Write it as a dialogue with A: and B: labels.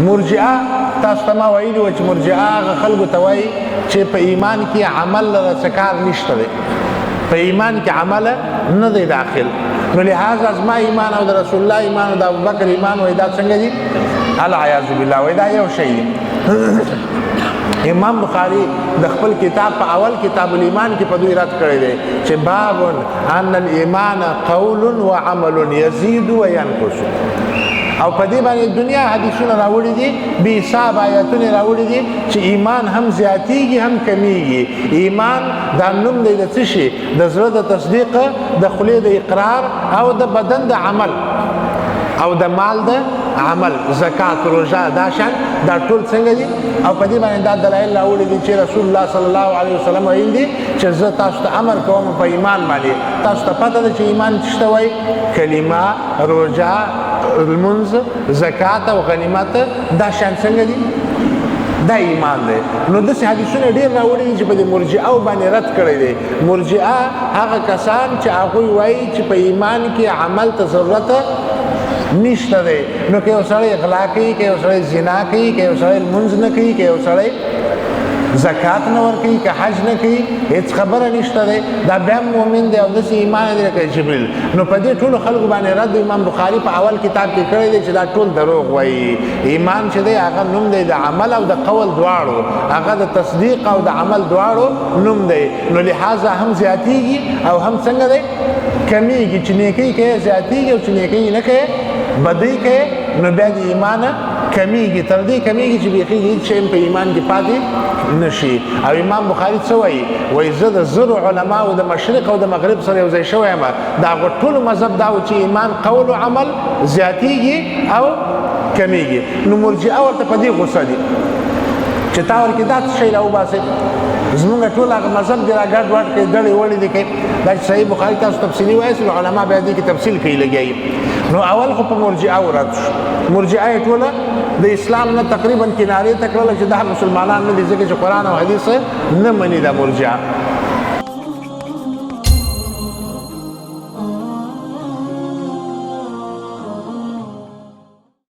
A: مرجئه تاسو ته ما ویلي وه چې مرجئه هغه خلکو ته وایي چې په ایمان کې عمل لره څه کار نشته دی، په ایمان کې عمل نه دی داخل. نو لہذا زما ایمان او د رسول الله ایمان او د ابوبکر ایمان وایي دا څنګه دي؟ العیاذ بالله، وایي دا یو شی دی. امام بخاری د خپل کتاب په اول کتاب الایمان کې په دوی رد کړی دی چې باب ان الایمان قول وعمل یزيد وینقص. او په دې باندې دنیا حدیثونه راوړي دي، بې حساب آیاتونه راوړي دي چې ایمان هم زیاتیږي هم کمیږي. ایمان دا نوم دی د څه شي؟ د زړه د تصدیق، د خولې د اقرار، او د بدن د عمل، او د مال د عمل، زکات، روژه، دا شان دا ټول څنګه دي؟ او په دې باندې دا دلایل راوړي دي چې رسول الله صلی الله علیه وسلم ویل دي چې زه تاسو ته امر کوم په ایمان باندې. تاسو ته پته ده چې ایمان څه ته وایي؟ کلمه، روژه، لمونځ، زکات او غنیمت، دا شان څنګه دي؟ دا ایمان دی. نو داسې حدیثونه ډېر راوړي دي چې په دې مرجئه باندې رد کړی دی. مرجئه هغه کسان چې هغوی وایي چې په ایمان کې عمل ته ضرورت نشته دی. نو که یو سړی غلا کوي، که یو سړی زنا کوي، که یو سړی لمونځ نه کوي، که یو سړی زکات نه ورکوي، که حج نه کوي، هیڅ خبره نشته دی، دا بیا مؤمن دی او داسې ایمان دی لکه جبریل. نو په دې ټولو خلکو باندې رد امام بخاري په اول کتاب کې کړی دی چې دا ټول دروغ وایي. ایمان چې دی هغه نوم دی د عمل او د قول دواړو، هغه د تصدیق او د عمل دواړو نوم دی. نو لہذا هم زیاتیږي او هم څنګه دی؟ کمیږي. چې نیکۍ کوي زیاتیږي او چې نیکۍ نه کوي بدی کوي نو بیا د ایمان کمیږي، تر دې کمیږي چې بیخي هیڅ شی په ایمان کې پاتې نشي. او امام بخاري څه وایي؟ وایي زه د زرو علماو د مشرق او د مغرب سره یو ځای شوی یم، د هغو ټولو مذهب دا و چې ایمان قول او عمل زیاتیږي او کمیږي. نو مرجئه ورته په دې غوسه دي چې تا ورکې دا څه شی راوباسئ، زمونږ ټول هغه مذهب دی را ګډ وډ کوي، ډلې وړې دي کوي. دا چې صحیح بخاري تاسو تفصیلي وایاست نو علما بیا دې کې تفصیل کوي لګیایي. نو اول خو په مرجئه ورد شو. مرجئه یې ټوله د اسلام نه تقریبا کنارې ته کړله چې دا مسلمانان نه دي، ځکه چې قرآن او حدیث نه مني دا مرجئه.